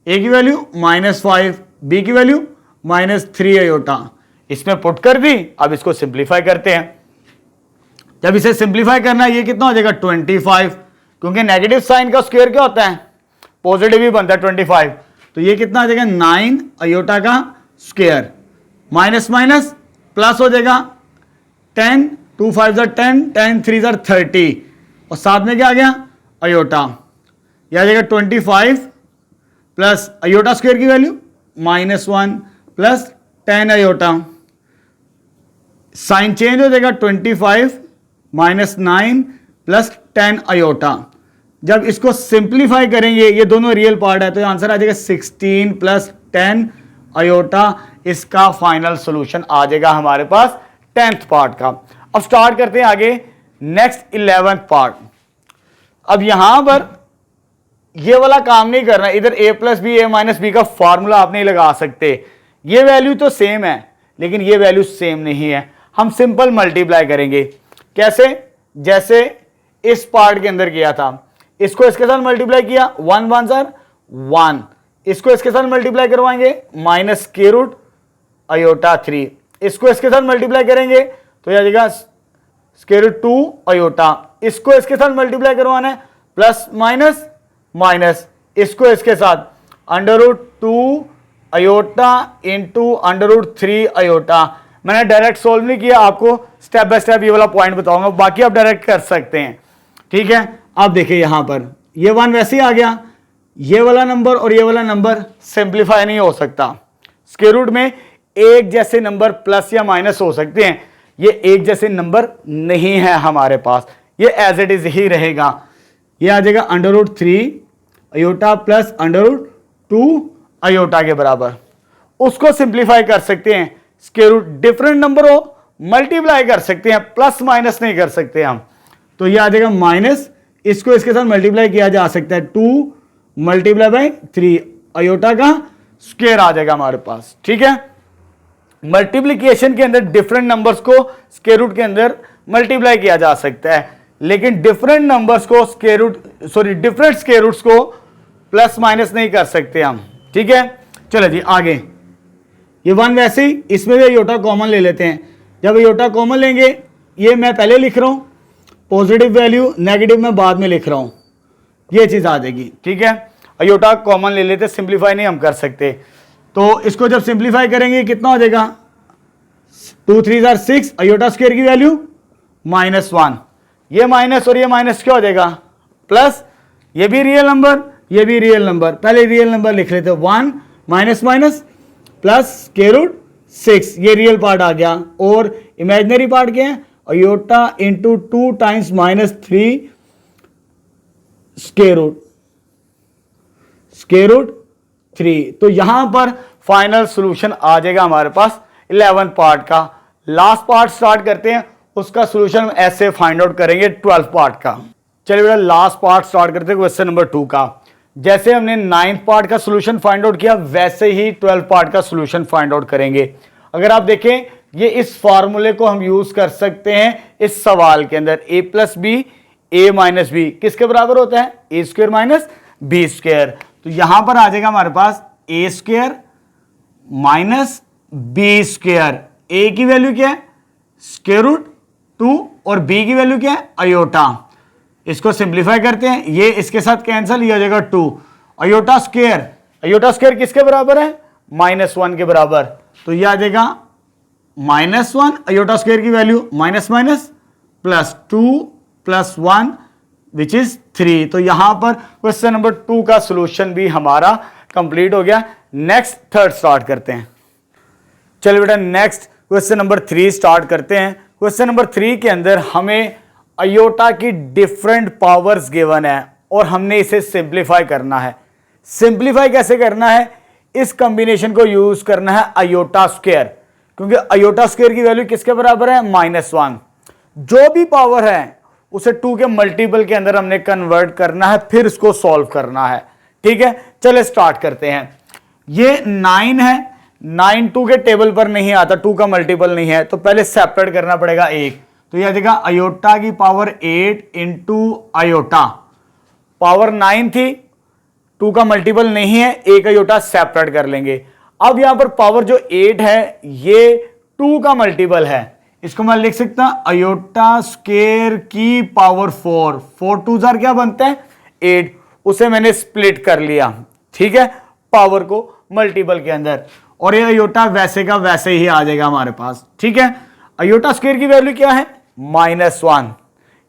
[SPEAKER 1] a की वैल्यू -5, b की वैल्यू -3 अयोटा, इसमें पुट कर दी। अब इसको सिंप्लीफाई करते हैं। जब इसे सिंप्लीफाई करना है, ये कितना हो जाएगा 25, क्योंकि नेगेटिव साइन का स्क्वायर क्या होता है, पॉजिटिव ही बनता है 25, तो ये कितना आ जाएगा 9 अयोटा का स्क्वायर, माइनस माइनस प्लस हो जाएगा 10, 2 5 10, 10 3 30 और साथ में क्या आ गया अयोटा। यह आ जाएगा 25 प्लस आयोटा स्क्वायर की value -1 plus 10 iota, sign change हो जाएगा 25 -9 प्लस 10 आयोटा। जब इसको सिंप्लीफाई करेंगे, ये दोनों रियल पार्ट है, तो आंसर आ जाएगा 16 प्लस 10 आयोटा। इसका फाइनल सॉल्यूशन आ जाएगा हमारे पास 10th पार्ट का। अब स्टार्ट करते हैं आगे नेक्स्ट 11th पार्ट। अब यहां पर ये वाला काम नहीं करना, इधर a plus B A minus B का फॉर्मूला आप नहीं लगा सकते। ये वैल्यू तो सेम है लेकिन ये वैल्यू सेम नहीं है, हम सिंपल मल्टीप्लाई करेंगे। कैसे? जैसे इस पार्ट के अंदर किया था, इसको इसके साथ मल्टीप्लाई किया, 1 1 सर 1, इसको इसके साथ मल्टीप्लाई करवाएंगे माइनस के रूट आयोटा 3, इसको इसके साथ मल्टीप्लाई करेंगे तो यह आ जाएगा स्क्वायर रूट 2 आयोटा, इसको इसके साथ मल्टीप्लाई करवाना है प्लस माइनस माइनस, इसको इसके साथ under root 2 iota into under root 3 iota. मैंने डायरेक्ट सोल्व नहीं किया, आपको स्टेप बाय स्टेप ये वाला पॉइंट बताऊंगा, बाकी आप डायरेक्ट कर सकते हैं। ठीक है, अब देखिए यहां पर ये 1 वैसे ही आ गया, ये वाला नंबर और ये वाला नंबर सिंप्लीफाई नहीं हो सकता। स्क्वायर रूट में एक जैसे नंबर प्लस या माइनस हो सकते हैं, ये एक जैसे नंबर नहीं है हमारे पास, ये एज इट इज ही रहेगा। ये आ जाएगा under root 3 iota plus under root 2 iota के बराबर। उसको सिंप्लीफाई कर सकते हैं, स्क्वायर रूट डिफरेंट नंबर हो मल्टीप्लाई कर सकते हैं, प्लस माइनस नहीं कर सकते हम। तो ये आ जाएगा माइनस, इसको इसके साथ मल्टीप्लाई किया जा सकता है 2 मल्टीप्लाई बाय 3 आयोटा का स्क्वायर आ जाएगा हमारे पास। ठीक है, मल्टीप्लीकेशन के अंदर डिफरेंट नंबर्स को स्क्वायर रूट के अंदर मल्टीप्लाई किया जा सकता है, लेकिन डिफरेंट नंबर्स को square root different square roots को प्लस माइनस नहीं कर सकते हम। ठीक है, चलो जी आगे। ये 1 वैसे ही, इसमें भी आयोटा कॉमन ले लेते हैं। जब आयोटा कॉमन लेंगे, ये मैं पहले लिख रहा हूं, पॉजिटिव वैल्यू, नेगेटिव मैं बाद में लिख रहा हूं, ये चीज आ जाएगी। ठीक है, आयोटा कॉमन ले लेते, सिंप्लीफाई नहीं हम कर सकते। तो इसको जब सिंप्लीफाई करेंगे कितना हो जाएगा, 2 3 आर 6, आयोटा स्क्वायर की वैल्यू -1, ये माइनस और ये माइनस क्या हो जाएगा प्लस, ये भी रियल नंबर ये भी रियल नंबर, पहले रियल नंबर लिख लेते हैं, 1 minus minus plus square root 6, ये रियल पार्ट आ गया। और इमेजिनरी पार्ट क्या है, iota into 2 times -3 square root 3। तो यहां पर फाइनल सॉल्यूशन आ जाएगा हमारे पास 11 पार्ट का। लास्ट पार्ट स्टार्ट करते हैं, उसका सॉल्यूशन ऐसे फाइंड आउट करेंगे 12 पार्ट का। चलिए बेटा लास्ट पार्ट स्टार्ट करते हैं क्वेश्चन नंबर 2 का। जैसे हमने 9th पार्ट का सॉल्यूशन फाइंड आउट किया, वैसे ही 12 पार्ट का सॉल्यूशन फाइंड आउट करेंगे। अगर आप देखें, ये इस फॉर्मूले को हम यूज कर सकते हैं इस सवाल के अंदर, a plus B A minus B किसके बराबर होता है, A square minus B square. तो यहां पर आ जाएगा हमारे पास A square minus B square, A की वैल्यू क्या है स्क्वायर रूट 2 और बी की वैल्यू क्या है आयोटा। इसको सिंप्लीफाई करते हैं, ये इसके साथ कैंसिल, ये हो जाएगा 2 आयोटा स्क्वायर किसके बराबर है -1 के बराबर। तो ये आ जाएगा -1 आयोटा स्क्वायर की value minus minus plus 2 plus 1 which is 3। तो यहां पर क्वेश्चन नंबर 2 का सॉल्यूशन भी हमारा कंप्लीट हो गया। नेक्स्ट थर्ड स्टार्ट करते हैं। चलिए बेटा नेक्स्ट क्वेश्चन नंबर 3 स्टार्ट करते हैं। क्वेश्चन नंबर 3 के अंदर हमें आयोटा की डिफरेंट पावर्स गिवन है और हमने इसे सिंप्लीफाई करना है। सिंप्लीफाई कैसे करना है, इस कॉम्बिनेशन को यूज करना है आयोटा स्क्वायर, क्योंकि आयोटा स्क्वायर की वैल्यू किसके बराबर है -1। जो भी पावर है उसे 2 के मल्टीपल के अंदर हमने कन्वर्ट करना है, फिर इसको सॉल्व करना है। ठीक है, चले स्टार्ट करते हैं। ये 9 है, 9 2 के टेबल पर नहीं आता, 2 का मल्टीपल नहीं है, तो पहले सेपरेट करना पड़ेगा 1। तो यह आ जाएगा आयोटा की पावर 8 इंटू आयोटा, पावर 9 थी, 2 का मल्टीपल नहीं है, एक आयोटा सेपरेट कर लेंगे। अब यहां पर पावर जो 8 है ये 2 का मल्टीपल है, इसको मैं लिख सकता हूं आयोटा स्क्वायर की पावर 4, 4 2 क्या बनता है 8, उसे मैंने स्प्लिट कर लिया। ठीक है, पावर को मल्टीपल के अंदर, और ये आयोटा वैसे का वैसे ही आ जाएगा हमारे पास। ठीक है, आयोटा स्क्वायर की वैल्यू क्या है -1।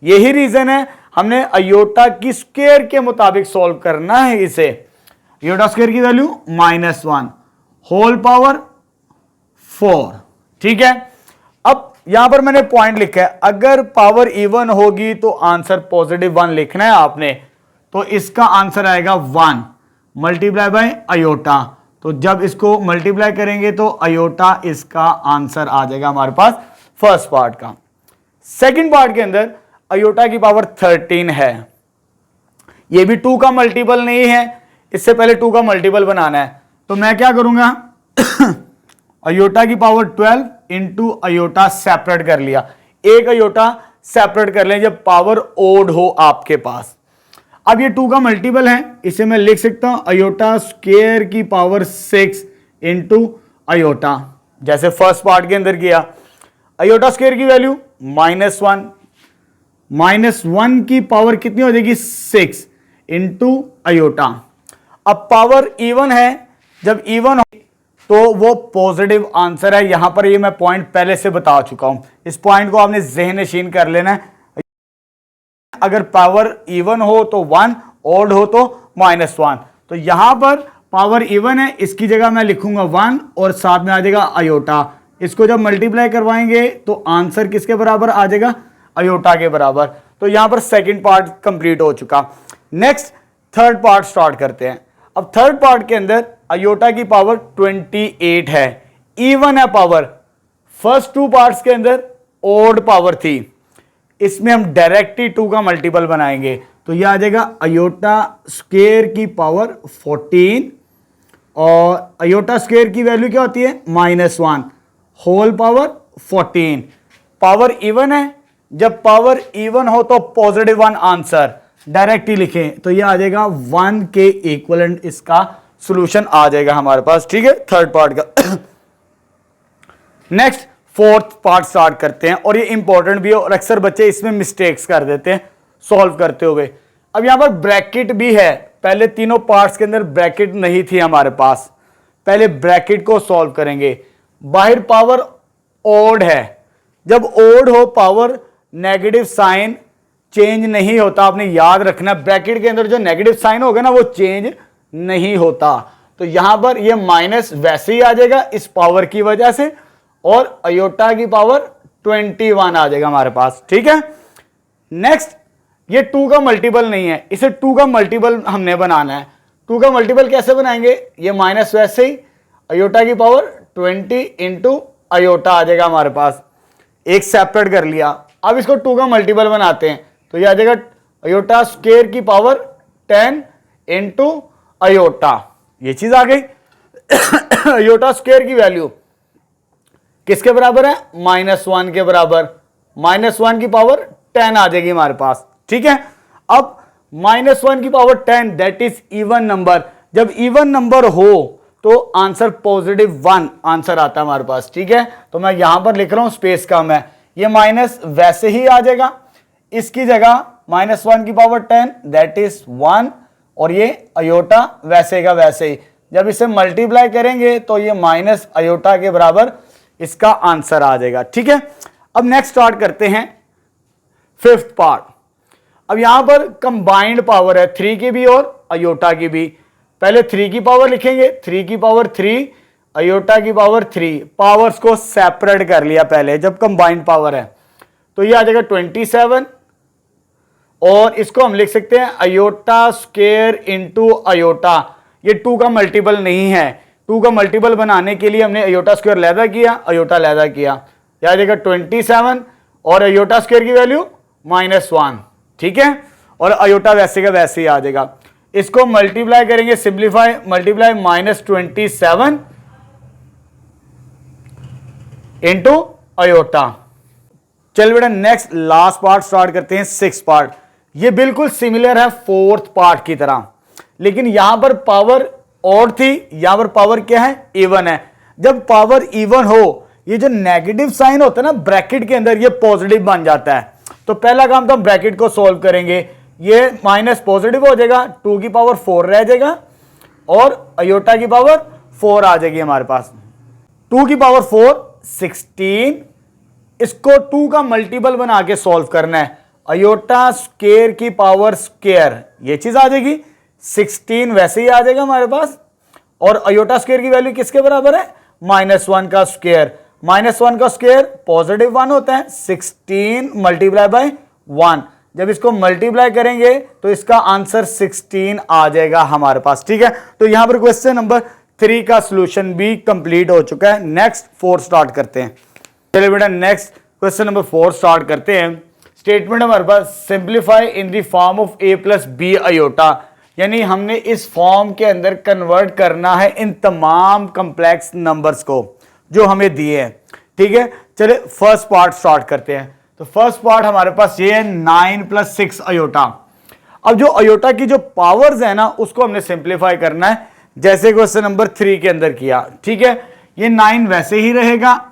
[SPEAKER 1] यही रीजन है हमने अयोटा की स्क्वायर के मुताबिक सॉल्व करना है इसे। अयोटा स्क्वायर की वैल्यू -1 होल पावर 4, ठीक है। अब यहां पर मैंने पॉइंट लिखा है, अगर पावर इवन होगी तो आंसर +1 लिखना है आपने। तो इसका आंसर आएगा 1 मल्टीप्लाई बाय अयोटा। तो जब इसको मल्टीप्लाई करेंगे तो अयोटा इसका आंसर आ जाएगा हमारे पास फर्स्ट पार्ट का। सेकंड पार्ट के अंदर अयोटा की पावर 13 है, ये भी 2 का मल्टीपल नहीं है, इससे पहले 2 का मल्टीपल बनाना है। तो मैं क्या करूंगा अयोटा की पावर 12 इंटू अयोटा सेपरेट कर लिया, एक अयोटा सेपरेट कर लें जब पावर ओड हो आपके पास। अब ये 2 का मल्टीपल है, इसे मैं लिख सकता हूं अयोटा स्क्वायर की पावर 6 इंटू अयोटा, जैसे फर्स्ट पार्ट के अंदर किया। अयोटा स्क्वायर की वैल्यू -1 की पावर कितनी हो जाएगी 6 इंटू अयोटा। अब पावर इवन है, जब इवन हो तो वो पॉजिटिव आंसर है। यहां पर ये मैं पॉइंट पहले से बता चुका हूं, इस पॉइंट को आपने ज़हन नशीन कर लेना है। अगर पावर इवन हो तो 1, ऑड हो तो -1। तो यहां पर पावर इवन है, इसकी जगह मैं लिखूंगा 1 और साथ में आ जाएगा अयोटा। इसको जब मल्टीप्लाई करवाएंगे तो आंसर किसके बराबर आ जाएगा, अयोटा के बराबर। तो यहां पर सेकंड पार्ट कंप्लीट हो चुका। नेक्स्ट थर्ड पार्ट स्टार्ट करते हैं। अब थर्ड पार्ट के अंदर अयोटा की पावर 28 है, इवन है पावर। फर्स्ट 2 पार्ट्स के अंदर ओड पावर थी, इसमें हम डायरेक्ट ही 2 का मल्टीपल बनाएंगे। तो यह आ जाएगा अयोटा स्क्वायर की पावर 14 और अयोटा स्क्वायर की वैल्यू क्या होती है -1 होल पावर 14। पावर इवन है, जब पावर इवन हो तो +1 आंसर डायरेक्ट ही लिखें, तो यह आ जाएगा 1 के इक्विवेलेंट इसका सॉल्यूशन आ जाएगा हमारे पास, ठीक है, थर्ड पार्ट का। नेक्स्ट फोर्थ पार्ट स्टार्ट करते हैं, और ये इंपॉर्टेंट भी है और अक्सर बच्चे इसमें मिस्टेक्स कर देते हैं सॉल्व करते हुए। अब यहां पर ब्रैकेट भी है, पहले तीनों पार्ट्स के अंदर ब्रैकेट नहीं थी हमारे पास, पहले ब्रैकेट को सॉल्व करेंगे। बाहर पावर ओड है, जब ओड हो पावर नेगेटिव साइन चेंज नहीं होता, आपने याद रखना ब्रैकेट के अंदर जो नेगेटिव साइन होगा ना वो चेंज नहीं होता। तो यहां पर ये माइनस वैसे ही आ जाएगा इस पावर की वजह से, और अयोटा की पावर 21 आ जाएगा हमारे पास, ठीक है। नेक्स्ट ये 2 का मल्टीपल नहीं है, इसे 2 का मल्टीपल हमने बनाना है। 2 का मल्टीपल कैसे बनाएंगे, ये माइनस वैसे ही अयोटा की पावर 20 इंटू अयोटा आ जाएगा हमारे पास, एक सेपरेट कर लिया। अब इसको 2 का मल्टीपल बनाते हैं तो ये आ जाएगा अयोटा स्क्वायर की पावर 10 इंटू अयोटा, ये चीज आ गई। अयोटा स्क्वायर की वैल्यू किसके बराबर है, -1 के बराबर, -1 की पावर 10 आ जाएगी हमारे पास, ठीक है। अब -1 की power 10 that is even number, जब इवन नंबर हो तो आंसर +1 आंसर आता है हमारे पास, ठीक है। तो मैं यहां पर लिख रहा हूं, स्पेस कम है, ये माइनस वैसे ही आ जाएगा, इसकी जगह -1 की पावर 10 दैट इज 1, और ये अयोटा वैसे का वैसे ही, जब इसे मल्टीप्लाई करेंगे तो ये माइनस अयोटा के बराबर इसका आंसर आ जाएगा, ठीक है। अब नेक्स्ट स्टार्ट करते हैं फिफ्थ पार्ट। अब यहां पर कंबाइंड पावर है 3 की भी और अयोटा की भी। पहले 3 की पावर लिखेंगे, 3 की पावर 3 अयोटा की पावर 3, पावर्स को सेपरेट कर लिया पहले जब कंबाइंड पावर है, तो ये आ जाएगा 27, और इसको हम लिख सकते हैं अयोटा स्क्वायर इंटू अयोटा। ये 2 का मल्टीपल नहीं है, 2 का मल्टीपल बनाने के लिए हमने अयोटा स्क्वायर लैदा किया, अयोटा लैदा किया, यह आ जाएगा 27 और अयोटा स्क्वायर की वैल्यू -1, ठीक है, और अयोटा वैसे का वैसे ही आ जाएगा। इसको मल्टीप्लाई करेंगे, सिंप्लीफाई, मल्टीप्लाई -27 इंटू अयोटा। चल बेटा नेक्स्ट लास्ट पार्ट स्टार्ट करते हैं, सिक्स्थ पार्ट। ये बिल्कुल सिमिलर है फोर्थ पार्ट की तरह, लेकिन यहां पर पावर और थी, यहां पर पावर क्या है, इवन है। जब पावर इवन हो, ये जो नेगेटिव साइन होता है ना ब्रैकेट के अंदर, ये पॉजिटिव बन जाता है। तो पहला काम तो हम ब्रैकेट को सोल्व करेंगे, ये माइनस पॉजिटिव हो जाएगा, 2 की पावर 4 रह जाएगा और अयोटा की पावर 4 आ जाएगी हमारे पास। 2 की पावर 4 16, इसको 2 का मल्टीपल बना के सॉल्व करना है। अयोटा स्क्वायर की पावर स्क्वायर, ये चीज आ जाएगी। 16 वैसे ही आ जाएगा हमारे पास, और अयोटा स्क्वायर की वैल्यू किसके बराबर है? -1 का स्क्वायर। -1 का स्क्वायर +1 होता है। 16 मल्टीप्लाई बाय 1, जब इसको मल्टीप्लाई करेंगे तो इसका आंसर 16 आ जाएगा हमारे पास। ठीक है, तो यहां पर क्वेश्चन नंबर 3 का सॉल्यूशन भी कंप्लीट हो चुका है। नेक्स्ट 4 स्टार्ट करते हैं। चलिए बेटा नेक्स्ट क्वेश्चन नंबर 4 स्टार्ट करते हैं। स्टेटमेंट हमारे पास, simplify in the form of a + b iota, यानी हमने इस फॉर्म के अंदर कन्वर्ट करना है इन तमाम कंप्लेक्स नंबर्स को जो हमें दिए हैं। ठीक है, चलिए फर्स्ट पार्ट स्टार्ट करते हैं। तो फर्स्ट पार्ट हमारे पास ये है 9 + 6 अयोटा। अब जो अयोटा की जो पावर्स है ना, उसको हमने सिंप्लीफाई करना है, जैसे क्वेश्चन नंबर 3 के अंदर किया। ठीक है, ये 9 वैसे ही रहेगा,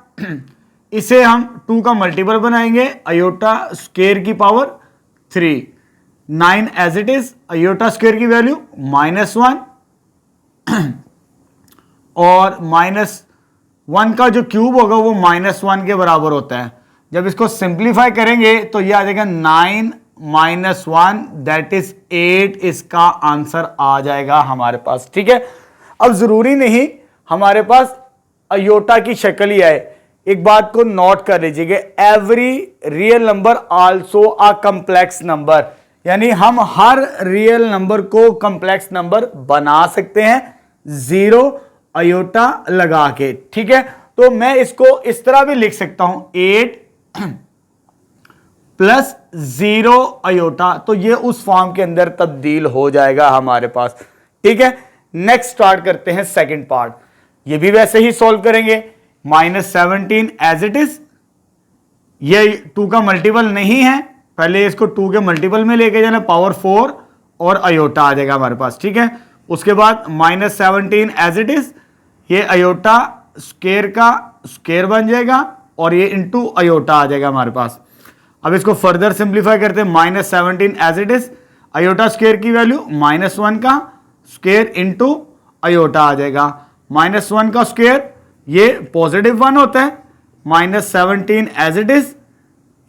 [SPEAKER 1] इसे हम 2 का मल्टीपल बनाएंगे, अयोटा स्क्वायर की power 3। 9 as it is, iota square की वैल्यू -1 और -1 का जो क्यूब होगा वो -1 के बराबर होता है। जब इसको सिंप्लीफाई करेंगे तो ये आ जाएगा 9 - 1 दैट इज 8, इसका आंसर आ जाएगा हमारे पास। ठीक है, अब जरूरी नहीं हमारे पास अयोटा की शक्ल ही आए, एक बात को नोट कर लीजिएगा, every real number also a complex number, यानी हम हर रियल नंबर को कॉम्प्लेक्स नंबर बना सकते हैं 0 अयोटा लगा के। ठीक है, तो मैं इसको इस तरह भी लिख सकता हूं 8 + 0 अयोटा, तो ये उस फॉर्म के अंदर तब्दील हो जाएगा हमारे पास। ठीक है, नेक्स्ट स्टार्ट करते हैं सेकंड पार्ट। ये भी वैसे ही सॉल्व करेंगे, -17 एज इट इज, ये 2 का मल्टीपल नहीं है, पहले इसको 2 के मल्टीपल में लेके जाना, पावर 4 और अयोटा आ जाएगा हमारे पास। ठीक है, उसके बाद -17 एज इट इज, ये अयोटा स्क्वायर का स्क्वायर बन जाएगा और ये इनटू अयोटा आ जाएगा हमारे पास। अब इसको फर्दर सिंप्लीफाई करते हैं, -17 as it is, iota square की वैल्यू -1 का स्क्वायर इनटू अयोटा आ जाएगा। -1 का स्क्वायर ये +1 होता है, -17 एज इट इज,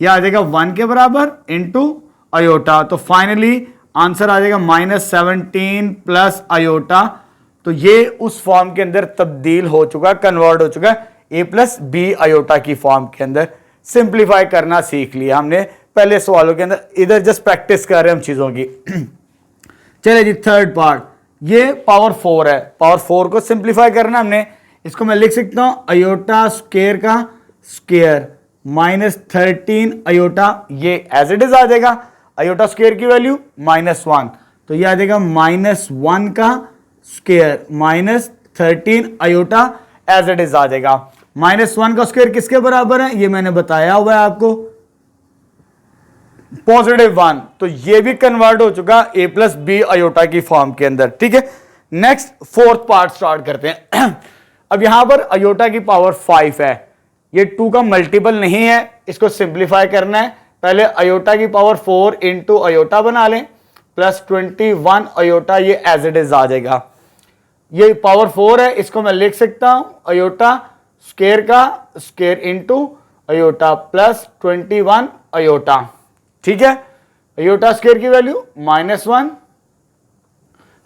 [SPEAKER 1] ये आ जाएगा 1 के बराबर इनटू अयोटा, तो फाइनली आंसर आ जाएगा -17 + अयोटा। तो ये उस फॉर्म के अंदर तब्दील हो चुका, कन्वर्ट हो चुका a + b अयोटा की फॉर्म के अंदर। सिंप्लीफाई करना सीख लिया हमने पहले सवालों के अंदर, इधर जस्ट प्रैक्टिस कर रहे हैं हम चीजों की। चलिए जी थर्ड पार्ट, ये पावर 4 है, पावर 4 को सिंप्लीफाई करना हमने, इसको मैं लिख सकता हूं अयोटा स्क्वायर का स्क्वायर -13 अयोटा, ये एज इट इज आ जाएगा, अयोटा स्क्वायर की वैल्यू -1, तो ये आ जाएगा -1 का square -13 iota as it is आ जाएगा। -1 का स्क्वायर किसके बराबर है, ये मैंने बताया हुआ है आपको, +1, तो ये भी कन्वर्ट हो चुका a + b अयोटा की फॉर्म के अंदर। ठीक है, नेक्स्ट फोर्थ पार्ट स्टार्ट करते हैं। अब यहां पर अयोटा की पावर 5 है, ये 2 का मल्टीपल नहीं है, इसको सिंप्लीफाई करना है, पहले अयोटा की पावर 4 इंटू अयोटा बना लें, +21 अयोटा, ये एज इट इज आ जाएगा। ये पावर 4 है, इसको मैं लिख सकता हूं अयोटा स्क्वायर का स्क्वायर इंटू अयोटा +21 अयोटा। ठीक है, अयोटा स्क्वायर की वैल्यू -1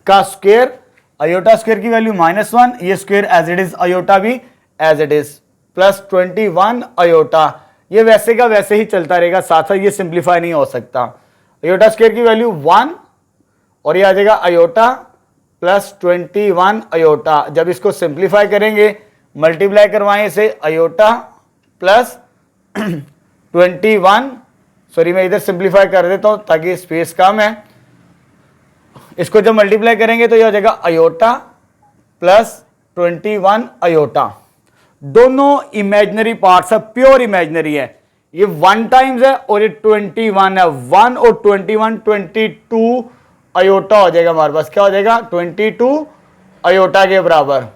[SPEAKER 1] का स्क्वायर, अयोटा स्क्वायर की वैल्यू -1, ये square as it is, iota भी एज इट इज, +21 अयोटा, ये वैसे का वैसे ही चलता रहेगा, साथ साथ ये सिंप्लीफाई नहीं हो सकता। अयोटा स्क्वायर की वैल्यू 1 और ये आ जाएगा अयोटा +21 अयोटा। जब इसको सिंप्लीफाई करेंगे, मल्टीप्लाई करवाएं इसे, अयोटा +21, सॉरी मैं इधर सिंप्लीफाई कर देता हूं ताकि स्पेस कम है, इसको जब मल्टीप्लाई करेंगे तो यह हो जाएगा अयोटा +21 अयोटा। दोनों इमेजिनरी पार्ट्स है, प्योर इमेजिनरी है, ये 1 टाइम्स है और ये 21 है, 1 और 21 22 अयोटा हो जाएगा हमारे पास, क्या हो जाएगा 22 अयोटा के बराबर।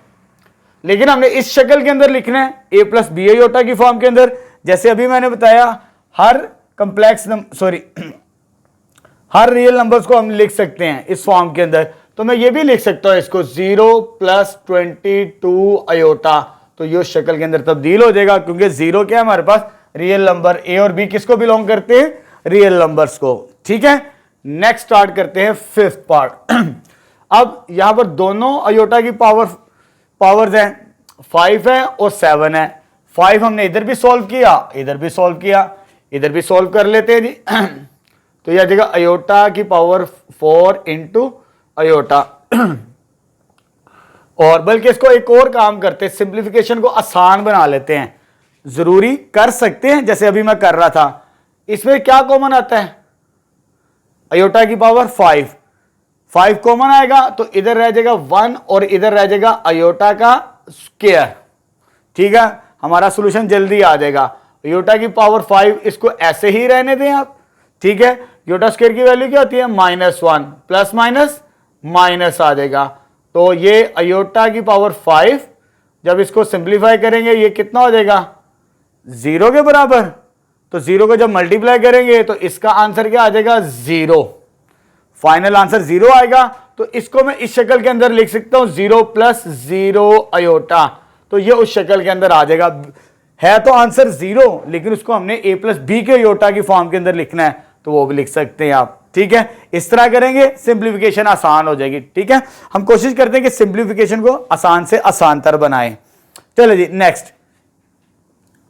[SPEAKER 1] लेकिन हमने इस शक्ल के अंदर लिखना है a + b अयोटा की फॉर्म के अंदर, जैसे अभी मैंने बताया हर कंप्लेक्स हर रियल नंबर्स को हम लिख सकते हैं इस फॉर्म के अंदर, तो मैं ये भी लिख सकता हूं इसको 0 + 22 अयोटा, तो ये शक्ल के अंदर तब्दील हो जाएगा, क्योंकि 0 क्या है हमारे पास रियल नंबर, a और b किसको बिलोंग करते हैं, रियल नंबर्स को। ठीक है, नेक्स्ट स्टार्ट करते हैं फिफ्थ पार्ट। अब यहां पर दोनों अयोटा की पावर्स हैं, 5 है और 7 है। 5 हमने इधर भी सॉल्व किया, इधर भी सॉल्व किया, इधर भी सॉल्व कर लेते हैं जी। तो यह जगह अयोटा की पावर 4 इंटू अयोटा। और बल्कि इसको एक और काम करते हैं, सिंप्लीफिकेशन को आसान बना लेते हैं। जरूरी कर सकते हैं जैसे अभी मैं कर रहा था। इसमें क्या कॉमन आता है, अयोटा की पावर 5 कॉमन आएगा तो इधर रह जाएगा 1 और इधर रह जाएगा अयोटा का स्क्वायर। ठीक है, हमारा सॉल्यूशन जल्दी आ जाएगा। अयोटा की पावर 5 इसको ऐसे ही रहने दें आप। ठीक है, अयोटा स्क्वायर की वैल्यू क्या होती है, -1, प्लस माइनस माइनस आ जाएगा। तो ये अयोटा की पावर 5 जब इसको सिंप्लीफाई करेंगे ये कितना हो जाएगा, 0 के बराबर। तो 0 को जब मल्टीप्लाई करेंगे तो इसका आंसर क्या आ जाएगा, 0। फाइनल आंसर 0 आएगा। तो इसको मैं इस शक्ल के अंदर लिख सकता हूं 0 + 0 अयोटा। तो ये उस शक्ल के अंदर आ जाएगा। है तो आंसर 0, लेकिन उसको हमने a + b के अयोटा की फॉर्म के अंदर लिखना है, तो वो भी लिख सकते हैं आप। ठीक है, इस तरह करेंगे सिंप्लीफिकेशन आसान हो जाएगी। ठीक है, हम कोशिश करते हैं कि सिंप्लीफिकेशन को आसान से आसानतर बनाएं। चलो जी नेक्स्ट,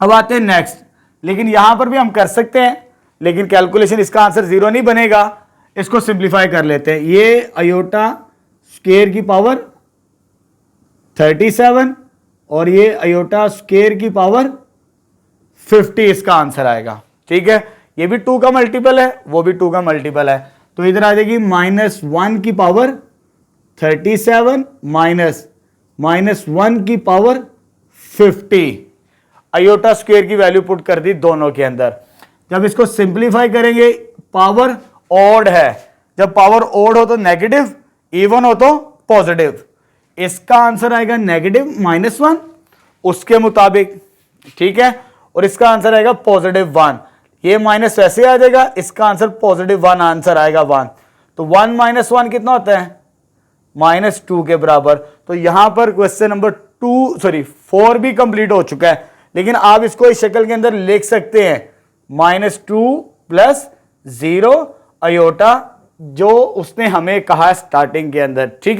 [SPEAKER 1] अब आते हैं नेक्स्ट। लेकिन यहां पर भी हम कर सकते हैं, लेकिन कैलकुलेशन इसका आंसर 0 नहीं बनेगा। इसको सिंप्लीफाई कर लेते हैं। ये अयोटा स्क्वायर की पावर 37 और ये अयोटा स्क्वायर की पावर 50 इसका आंसर आएगा। ठीक है, ये भी 2 का मल्टीपल है, वो भी 2 का मल्टीपल है। तो इधर आ जाएगी -1 की पावर 37 -1 की पावर 50। अयोटा स्क्वायर की वैल्यू पुट कर दी दोनों के अंदर। जब इसको सिंप्लीफाई करेंगे, पावर ऑड है, जब पावर ऑड हो तो नेगेटिव, इवन हो तो पॉजिटिव। इसका आंसर आएगा -1 उसके मुताबिक। ठीक है, और इसका आंसर आएगा +1। ये माइनस वैसे आ जाएगा, इसका आंसर +1 आंसर आएगा 1। तो 1 - 1 कितना होता है, -2 के बराबर। तो यहां पर क्वेश्चन नंबर 4 भी कंप्लीट हो चुका है। लेकिन आप इसको इस शक्ल के अंदर लिख सकते हैं -2 + 0 अयोटा, जो उसने हमें कहा स्टार्टिंग के अंदर। ठीक है।